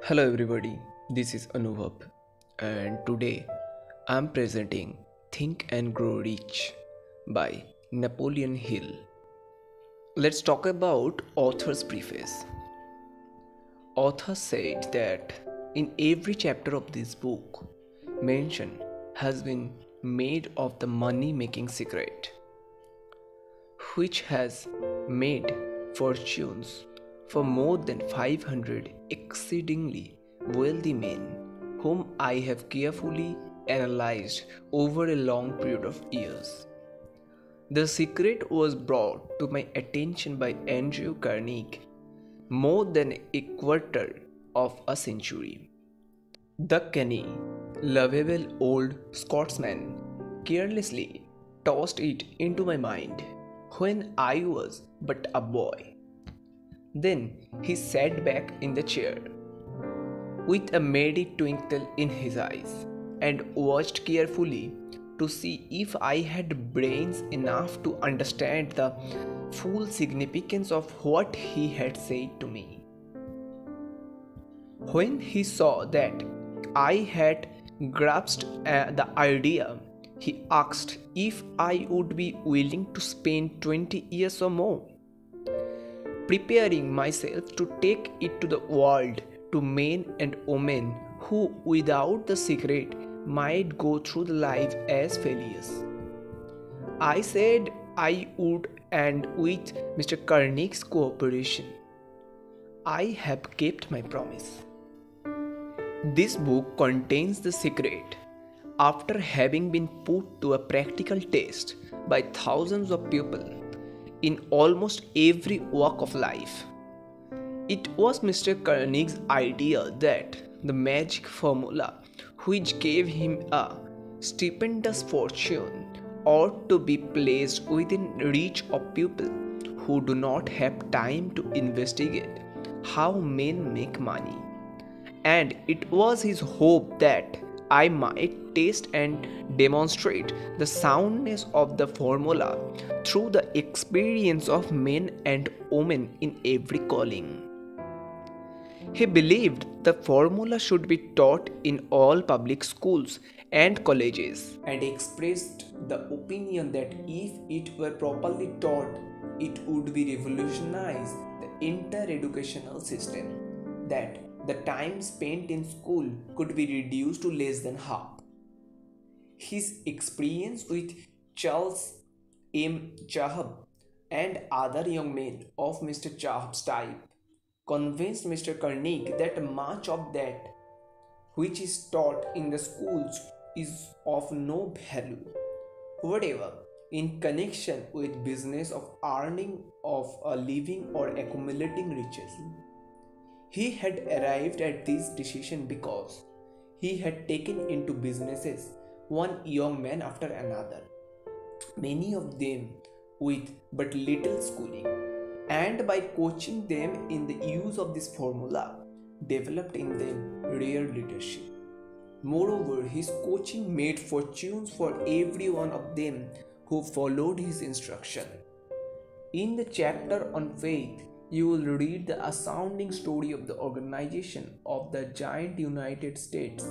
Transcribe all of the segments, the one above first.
Hello everybody, this is Anubhab and today I am presenting Think and Grow Rich by Napoleon Hill. Let's talk about author's preface. Author said that in every chapter of this book, mention has been made of the money-making secret, which has made fortunes for more than 500 exceedingly wealthy men whom I have carefully analyzed over a long period of years. The secret was brought to my attention by Andrew Carnegie more than a quarter of a century. The canny, lovable old Scotsman carelessly tossed it into my mind when I was but a boy. Then he sat back in the chair with a merry twinkle in his eyes and watched carefully to see if I had brains enough to understand the full significance of what he had said to me. When he saw that I had grasped the idea, he asked if I would be willing to spend 20 years or more, preparing myself to take it to the world to men and women who, without the secret, might go through life as failures. I said I would, and with Mr. Carnegie's cooperation, I have kept my promise. This book contains the secret after having been put to a practical test by thousands of people in almost every walk of life. It was Mr. Carnegie's idea that the magic formula which gave him a stupendous fortune ought to be placed within reach of people who do not have time to investigate how men make money. And it was his hope that I might test and demonstrate the soundness of the formula through the experience of men and women in every calling. He believed the formula should be taught in all public schools and colleges, and expressed the opinion that if it were properly taught, it would be revolutionize the entire educational system, that the time spent in school could be reduced to less than half. His experience with Charles M. Chahab and other young men of Mr. Chahab's type convinced Mr. Carnegie that much of that which is taught in the schools is of no value whatever in connection with business of earning of a living or accumulating riches. He had arrived at this decision because he had taken into businesses one young man after another, many of them with but little schooling, and by coaching them in the use of this formula, developed in them rare leadership. Moreover, his coaching made fortunes for every one of them who followed his instruction. In the chapter on faith, you will read the astounding story of the organization of the giant United States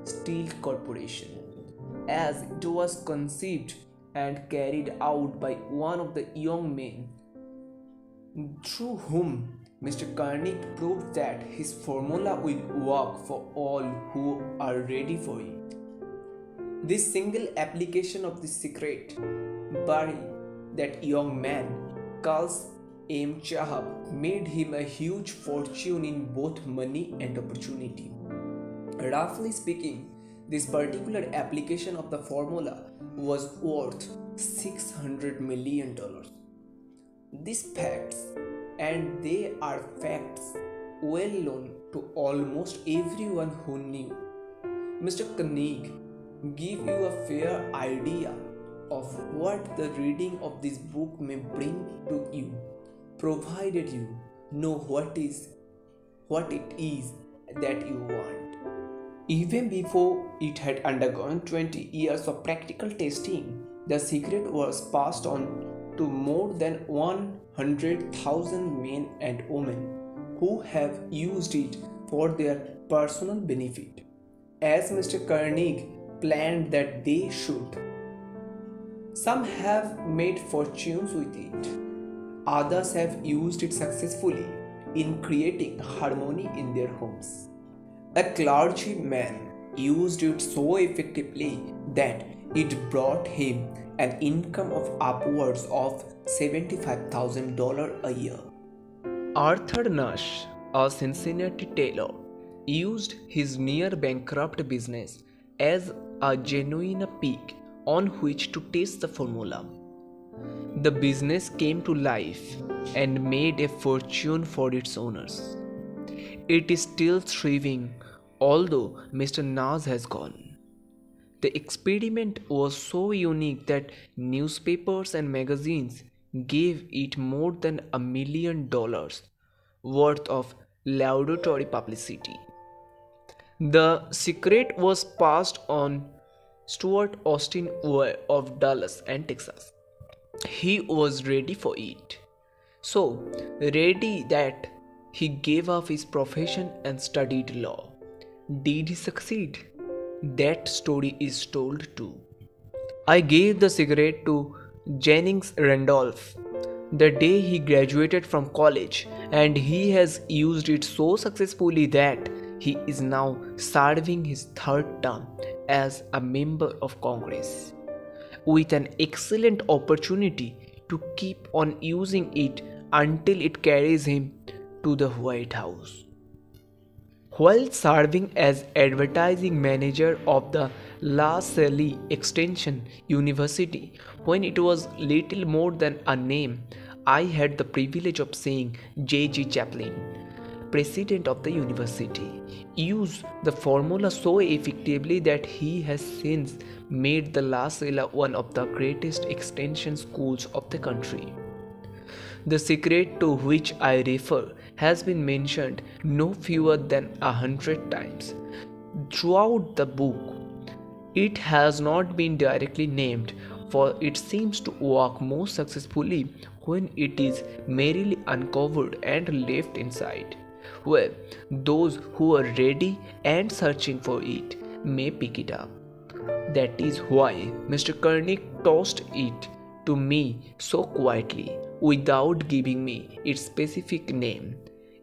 Steel Corporation, as it was conceived and carried out by one of the young men through whom Mr. Carnegie proved that his formula will work for all who are ready for it. This single application of the secret by that young man, Charles M. Chahab, made him a huge fortune in both money and opportunity. Roughly speaking, this particular application of the formula was worth $600 million. These facts, and they are facts well known to almost everyone who knew Mr. Carnegie, give you a fair idea of what the reading of this book may bring to you, provided you know what it is that you want. Even before it had undergone 20 years of practical testing, the secret was passed on to more than 100,000 men and women who have used it for their personal benefit, as Mr. Carnegie planned that they should. Some have made fortunes with it, others have used it successfully in creating harmony in their homes. A clergyman used it so effectively that it brought him an income of upwards of $75,000 a year. Arthur Nash, a Cincinnati tailor, used his near bankrupt business as a genuine peak on which to test the formula. The business came to life and made a fortune for its owners. It is still thriving, although Mr. Nash has gone. The experiment was so unique that newspapers and magazines gave it more than $1 million worth of laudatory publicity. The secret was passed on Stuart Austin of Dallas and Texas. He was ready for it. So ready that he gave up his profession and studied law. Did he succeed? That story is told too. I gave the cigarette to Jennings Randolph the day he graduated from college, and he has used it so successfully that he is now serving his third term as a member of Congress, with an excellent opportunity to keep on using it until it carries him to the White House. While serving as advertising manager of the La Salle Extension University, when it was little more than a name, I had the privilege of seeing J.G. Chaplin, president of the university, use the formula so effectively that he has since made the La Salle one of the greatest extension schools of the country. The secret to which I refer has been mentioned no fewer than 100 times throughout the book. It has not been directly named, for it seems to work most successfully when it is merely uncovered and left inside, where those who are ready and searching for it may pick it up. That is why Mr. Carnegie tossed it to me so quietly, without giving me its specific name.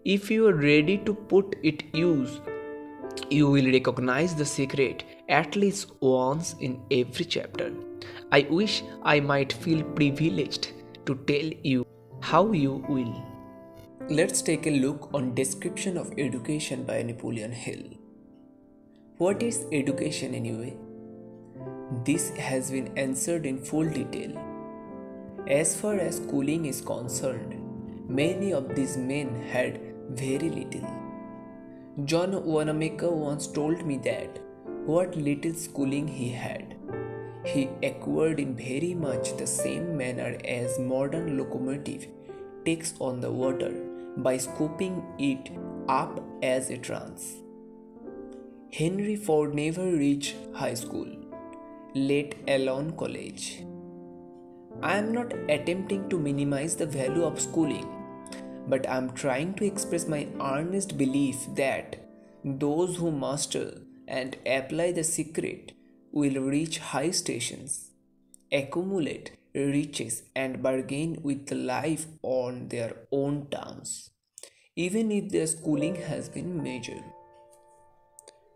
If you are ready to put it use, you will recognize the secret at least once in every chapter. I wish I might feel privileged to tell you how you will. Let's take a look on description of education by Napoleon Hill. What is education anyway? This has been answered in full detail. As far as schooling is concerned, many of these men had very little. John Wanamaker once told me that what little schooling he had, he acquired in very much the same manner as modern locomotive takes on the water by scooping it up as it runs. Henry Ford never reached high school, let alone college. I am not attempting to minimize the value of schooling, but I am trying to express my earnest belief that those who master and apply the secret will reach high stations, accumulate riches, and bargain with the life on their own terms, even if their schooling has been measured.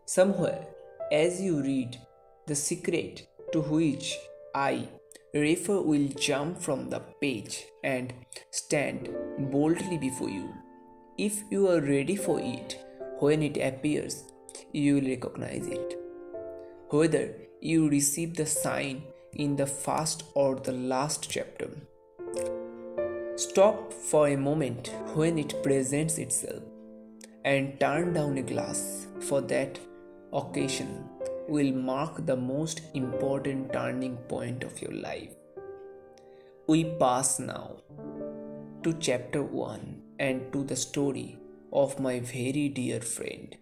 Somewhere, as you read, the secret to which I refer will jump from the page and stand boldly before you. If you are ready for it, when it appears, you will recognize it. Whether you receive the sign in the first or the last chapter. Stop for a moment when it presents itself and turn down a glass, for that occasion will mark the most important turning point of your life. We pass now to chapter 1 and to the story of my very dear friend,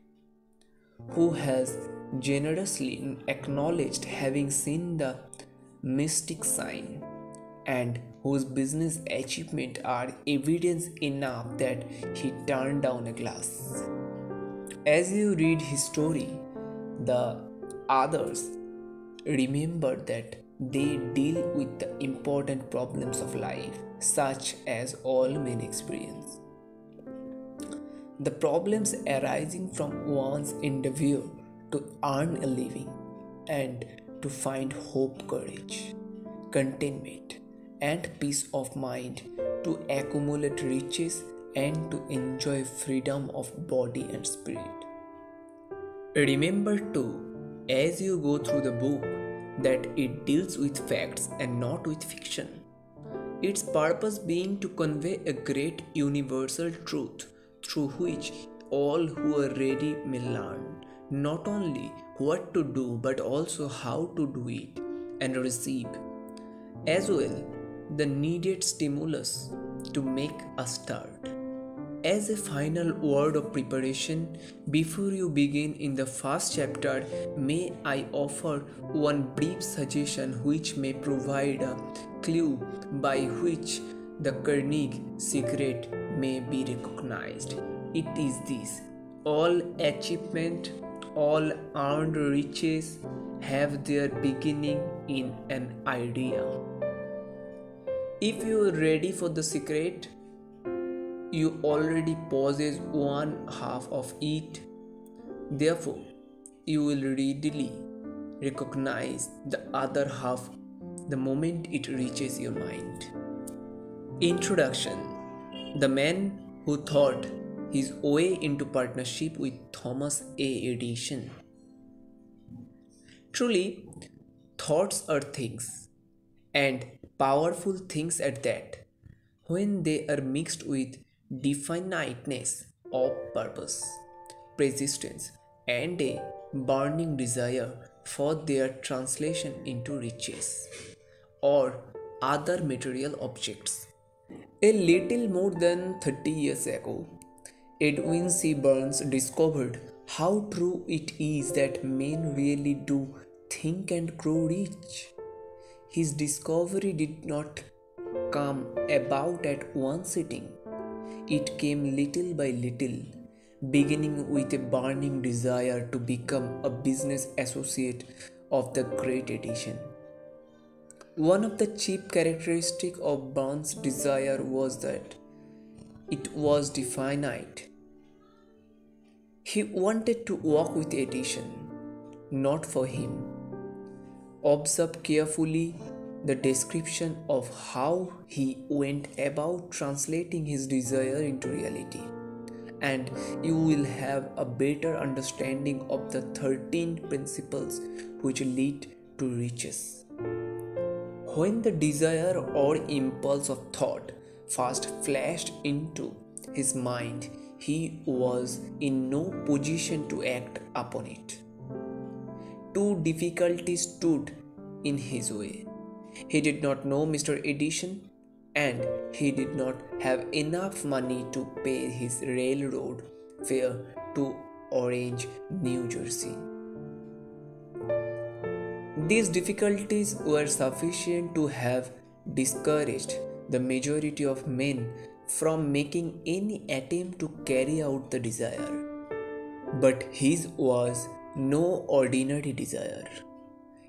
who has generously acknowledged having seen the mystic sign and whose business achievements are evidence enough that he turned down a glass. As you read his story, the others remember that they deal with the important problems of life, such as all men experience. The problems arising from one's endeavor to earn a living and to find hope, courage, contentment, and peace of mind, to accumulate riches and to enjoy freedom of body and spirit. Remember too, as you go through the book, that it deals with facts and not with fiction. Its purpose being to convey a great universal truth through which all who are ready may learn not only what to do but also how to do it and receive as well the needed stimulus to make a start. As a final word of preparation, before you begin in the first chapter, may I offer one brief suggestion which may provide a clue by which the Koenig secret may be recognized. It is this: all achievement, all earned riches have their beginning in an idea. If you are ready for the secret, you already possess one half of it. Therefore, you will readily recognize the other half the moment it reaches your mind. Introduction: the man who thought his way into partnership with Thomas A. Edison. Truly, thoughts are things, and powerful things at that, when they are mixed with definiteness of purpose, persistence, and a burning desire for their translation into riches or other material objects. A little more than 30 years ago, Edwin C. Burns discovered how true it is that men really do think and grow rich. His discovery did not come about at one sitting. It came little by little, beginning with a burning desire to become a business associate of the great Edison. One of the chief characteristics of Burns' desire was that it was definite. He wanted to work with Edison, not for him. Observe carefully the description of how he went about translating his desire into reality, and you will have a better understanding of the 13 principles which lead to riches. When the desire or impulse of thought first flashed into his mind, he was in no position to act upon it. Two difficulties stood in his way. He did not know Mr. Edison, and he did not have enough money to pay his railroad fare to Orange, New Jersey. These difficulties were sufficient to have discouraged the majority of men from making any attempt to carry out the desire. But his was no ordinary desire.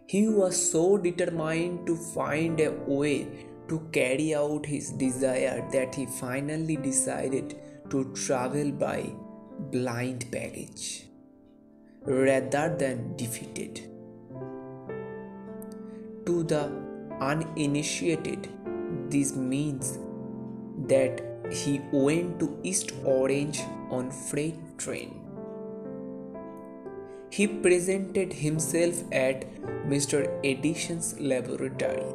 He was so determined to find a way to carry out his desire that he finally decided to travel by blind baggage rather than defeated. To the uninitiated, this means that he went to East Orange on freight train. He presented himself at Mr. Edison's laboratory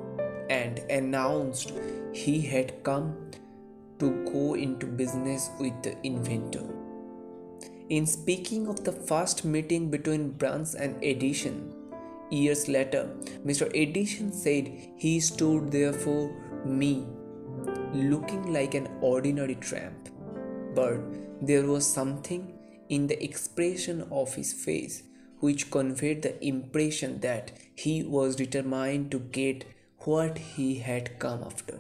and announced he had come to go into business with the inventor. In speaking of the first meeting between Burns and Edison, years later, Mr. Edison said he stood there for me, looking like an ordinary tramp, but there was something in the expression of his face which conveyed the impression that he was determined to get what he had come after.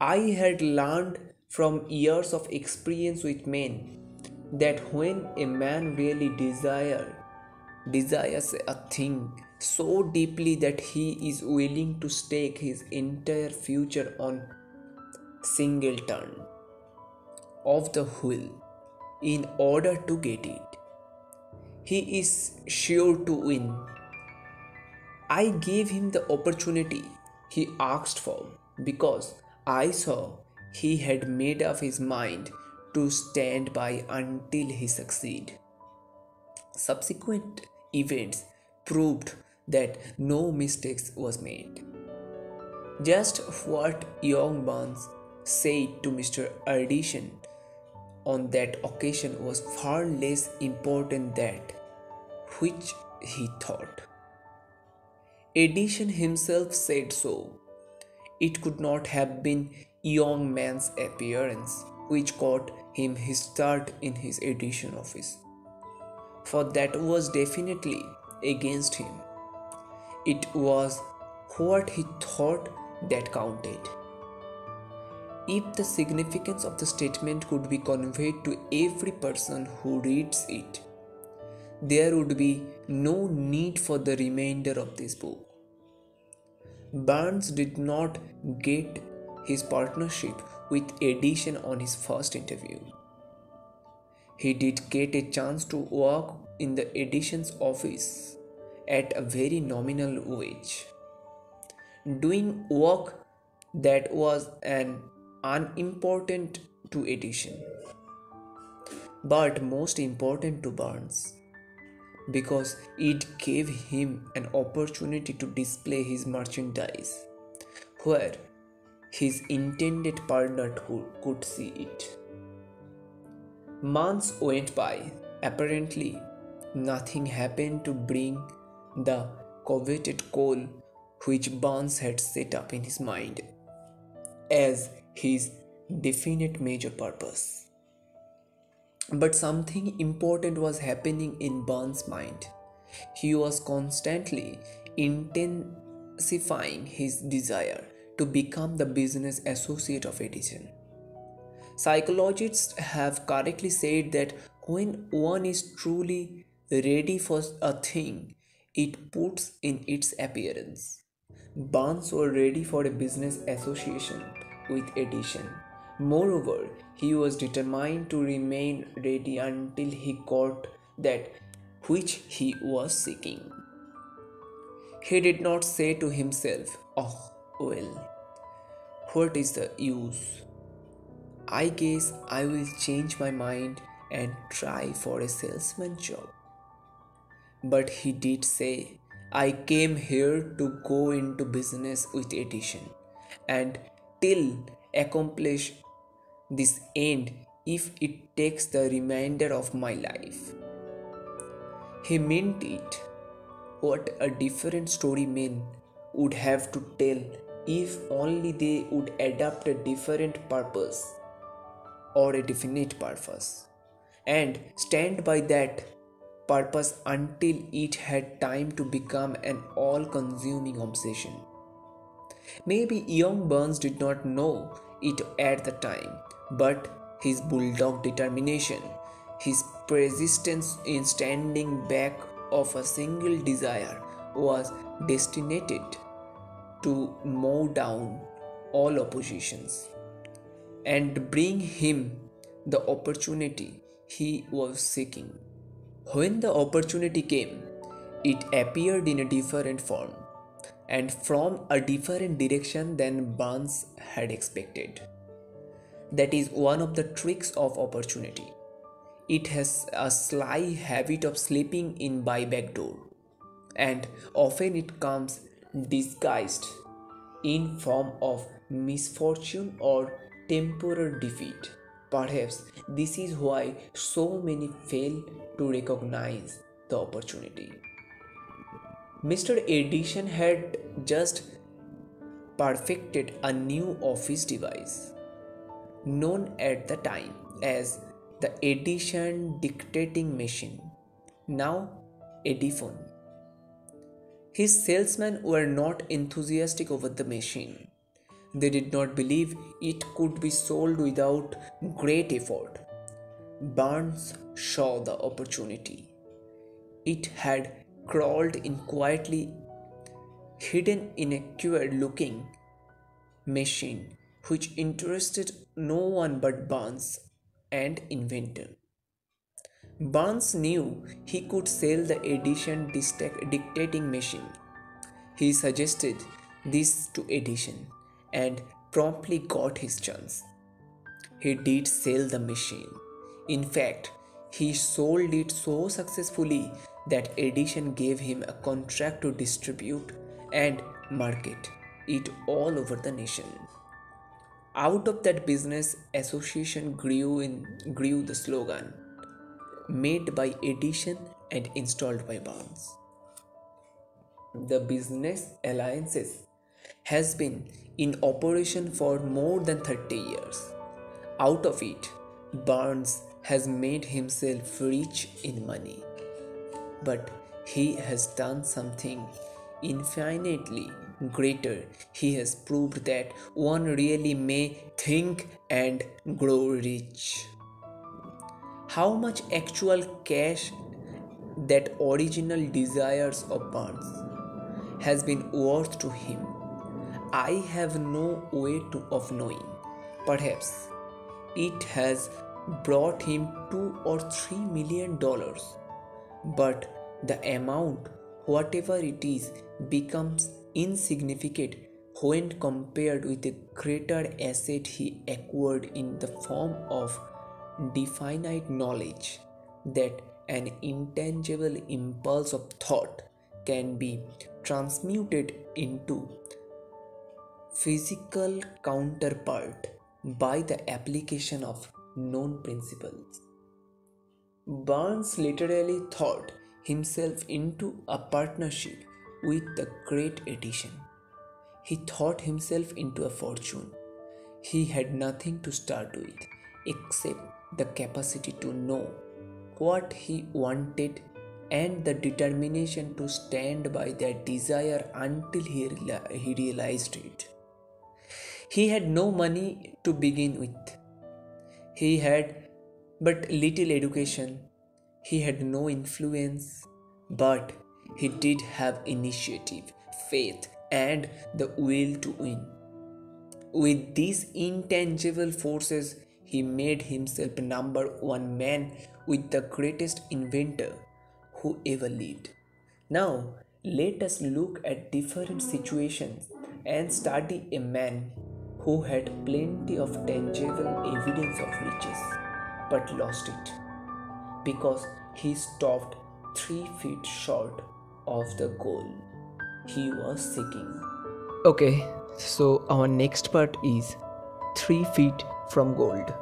I had learned from years of experience with men that when a man really desires a thing so deeply that he is willing to stake his entire future on single turn of the wheel in order to get it, he is sure to win. I gave him the opportunity he asked for because I saw he had made up his mind to stand by until he succeed. Subsequent events proved that no mistakes was made. Just what young Barnes said to Mr. Edison on that occasion was far less important than which he thought. Edison himself said so. It could not have been young man's appearance which got him his start in his Edison office, for that was definitely against him. It was what he thought that counted. If the significance of the statement could be conveyed to every person who reads it, there would be no need for the remainder of this book. Barnes did not get his partnership with Edison on his first interview. He did get a chance to work in the Edison's office at a very nominal wage, doing work that was an unimportant to Edison, but most important to Barnes, because it gave him an opportunity to display his merchandise where his intended partner could see it. Months went by. Apparently, nothing happened to bring the coveted goal which Barnes had set up in his mind as his definite major purpose. But something important was happening in Barnes' mind. He was constantly intensifying his desire to become the business associate of Edison. Psychologists have correctly said that when one is truly ready for a thing, it puts in its appearance. Barnes was ready for a business association with Edison. Moreover, he was determined to remain ready until he got that which he was seeking. He did not say to himself, "Oh, well, what is the use? I guess I will change my mind and try for a salesman job." But he did say, "I came here to go into business with Edison and till accomplish this end if it takes the remainder of my life." He meant it. What a different story men would have to tell if only they would adopt a different purpose or a definite purpose and stand by that purpose until it had time to become an all-consuming obsession. Maybe young Barnes did not know it at the time, but his bulldog determination, his persistence in standing back of a single desire was destined to mow down all oppositions and bring him the opportunity he was seeking. When the opportunity came, it appeared in a different form and from a different direction than Barnes had expected. That is one of the tricks of opportunity. It has a sly habit of slipping in by back door, and often it comes disguised in form of misfortune or temporary defeat. Perhaps this is why so many fail to recognize the opportunity. Mr. Edison had just perfected a new office device known at the time as the Edison dictating machine, now Ediphone. His salesmen were not enthusiastic over the machine. They did not believe it could be sold without great effort. Barnes saw the opportunity. It had crawled in quietly, hidden in a queer looking machine which interested no one but Barnes and inventor. Barnes knew he could sell the edition dictating machine. He suggested this to Edison and promptly got his chance. He did sell the machine. In fact, he sold it so successfully that Edison gave him a contract to distribute and market it all over the nation. Out of that business association grew the slogan made by Edison and installed by Barnes. The business alliances has been in operation for more than 30 years. Out of it, Barnes has made himself rich in money. But he has done something infinitely greater. He has proved that one really may think and grow rich. How much actual cash that original desires of Barnes has been worth to him, I have no way of knowing. Perhaps it has brought him $2 or $3 million, but the amount, whatever it is, becomes insignificant when compared with the greater asset he acquired in the form of definite knowledge that an intangible impulse of thought can be transmuted into physical counterpart by the application of known principles. Barnes literally thought himself into a partnership with the great Edison. He thought himself into a fortune. He had nothing to start with except the capacity to know what he wanted and the determination to stand by that desire until he realized it. He had no money to begin with. He had but little education. He had no influence, but he did have initiative, faith, and the will to win. With these intangible forces, he made himself number one man with the greatest inventor who ever lived. Now, let us look at different situations and study a man who had plenty of tangible evidence of riches but lost it because he stopped 3 feet short of the goal he was seeking. Okay, so our next part is 3 feet from gold.